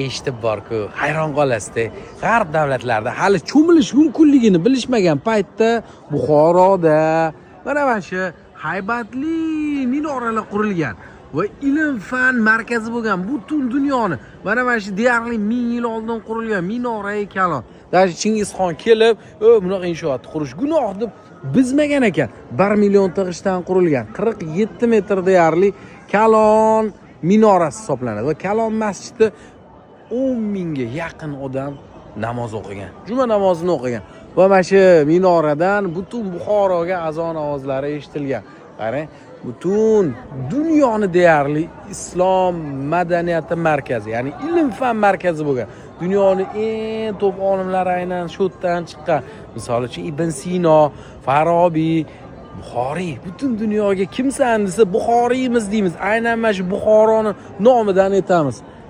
eshitib bor-ku, hayron qolasiz-da. G'arb davlatlarida hali cho'milish mumkinligini bilishmagan paytda Buxoroda mana shu haybatli minoralar qurilgan va ilm-fan markazi bo'lgan butun dunyoni mana shu deyarli 1000 yil oldin qurilgan minora-i kalon. Даже Chingizxon kelib, bunaqa inshootni qurish gunoh deb bizmagan ekan. 1 million tig'ishdan qurilgan 47 metr deyarli kalon minorasi hisoblanadi va kalon masjidi 10 mingga yaqin odam namoz o'qigan. Juma namozini o'qigan. Va mana shu minoradan butun Buxoroga azon ovozlari eshitilgan. Qarang, butun dunyoni deyarli islom madaniyati markazi, ya'ni ilm-fan markazi bo'lgan. Dunyoning eng top olimlari aynan shu yerdan chiqqan. Misol uchun Ibn Sino, Farabiy, Buxoriy. Butun dunyoga kimsan desa Buxoriymiz deymiz. Aynan mana shu Buxoroni nomidan aytamiz.